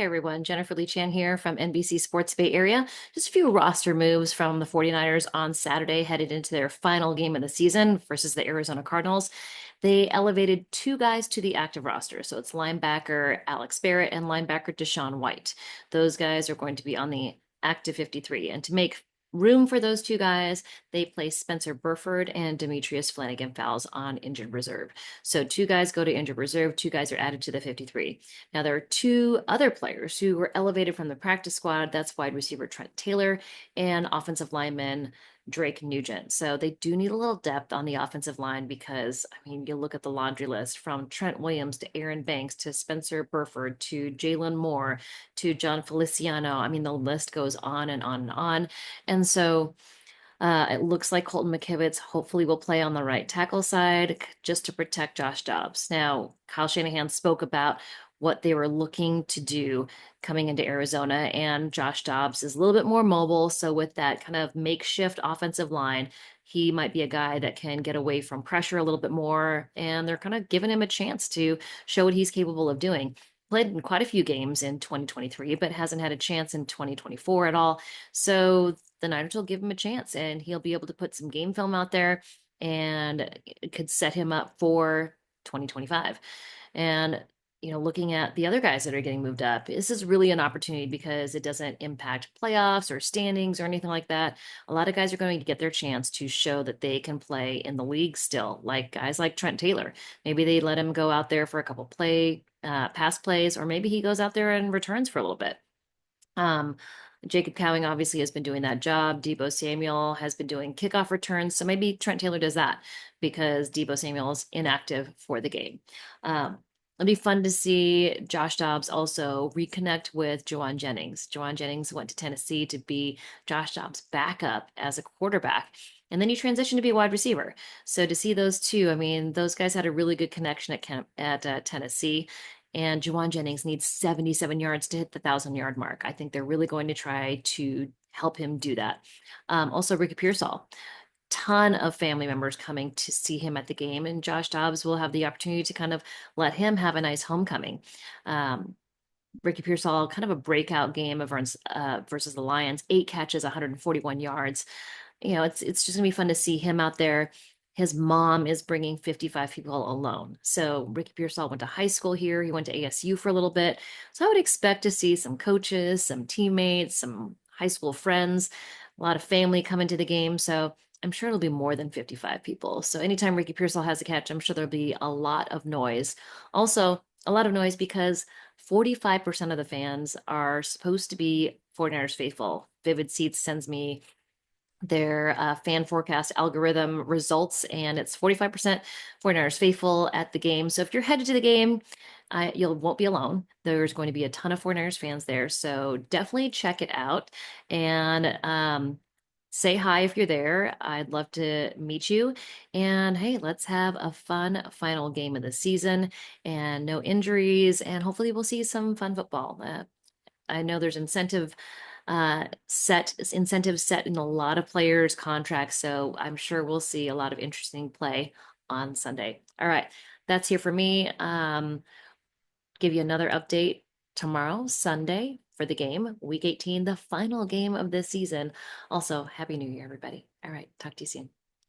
Hey everyone, Jennifer Lee Chan here from NBC Sports Bay Area. Just a few roster moves from the 49ers on Saturday, headed into their final game of the season versus the Arizona Cardinals. They elevated two guys to the active roster. So it's linebacker Alex Barrett and linebacker Deshaun White. Those guys are going to be on the active 53. And to make room for those two guys, they placed Spencer Burford and Demterius Flannigan-Fowles on injured reserve. So two guys go to injured reserve, two guys are added to the 53. Now, there are two other players who were elevated from the practice squad. That's wide receiver Trent Taylor and offensive lineman Drake Nugent. So they do need a little depth on the offensive line because, I mean, you look at the laundry list from Trent Williams to Aaron Banks to Spencer Burford to Jalen Moore to John Feliciano. I mean, the list goes on and on and on. And so it looks like Colton McKivitz hopefully will play on the right tackle side just to protect Josh Dobbs. Now, Kyle Shanahan spoke about what they were looking to do coming into Arizona, and Josh Dobbs is a little bit more mobile. So, with that kind of makeshift offensive line, he might be a guy that can get away from pressure a little bit more, and they're kind of giving him a chance to show what he's capable of doing. Played in quite a few games in 2023, but hasn't had a chance in 2024 at all. So the Niners will give him a chance and he'll be able to put some game film out there and it could set him up for 2025. And looking at the other guys that are getting moved up, this is really an opportunity because it doesn't impact playoffs or standings or anything like that. A lot of guys are going to get their chance to show that they can play in the league still, like guys like Trent Taylor. Maybe they let him go out there for a couple pass plays, or maybe he goes out there and returns for a little bit. Um, Jacob Cowing obviously has been doing that job. Debo Samuel has been doing kickoff returns. So maybe Trent Taylor does that because Debo Samuel is inactive for the game. It'll be fun to see Josh Dobbs also reconnect with Juwan Jennings. Juwan Jennings went to Tennessee to be Josh Dobbs' backup as a quarterback. And then he transitioned to be a wide receiver. So to see those two, I mean, those guys had a really good connection at Tennessee. And Juwan Jennings needs 77 yards to hit the 1,000-yard mark. I think they're really going to try to help him do that. Also, Ricky Pearsall, ton of family members coming to see him at the game, and Josh Dobbs will have the opportunity to kind of let him have a nice homecoming. Ricky Pearsall, kind of a breakout game of versus the Lions, 8 catches, 141 yards. It's just gonna be fun to see him out there. His mom is bringing 55 people alone. So Ricky Pearsall went to high school here. He went to ASU for a little bit. So I would expect to see some coaches, some teammates, some high school friends, a lot of family coming to the game. So I'm sure it'll be more than 55 people. So anytime Ricky Pearsall has a catch, I'm sure there'll be a lot of noise. Also, a lot of noise because 45% of the fans are supposed to be 49ers faithful. Vivid Seats sends me their fan forecast algorithm results, and it's 45% 49ers faithful at the game. So if you're headed to the game, you won't be alone. There's going to be a ton of 49ers fans there. So definitely check it out and say hi if you're there. I'd love to meet you. And hey, let's have a fun final game of the season and no injuries. And hopefully we'll see some fun football. I know there's incentives set in a lot of players' contracts, so I'm sure we'll see a lot of interesting play on Sunday. All right, that's here for me. Give you another update tomorrow, Sunday, for the game, Week 18, the final game of this season. Also, Happy New Year, everybody. All right, talk to you soon.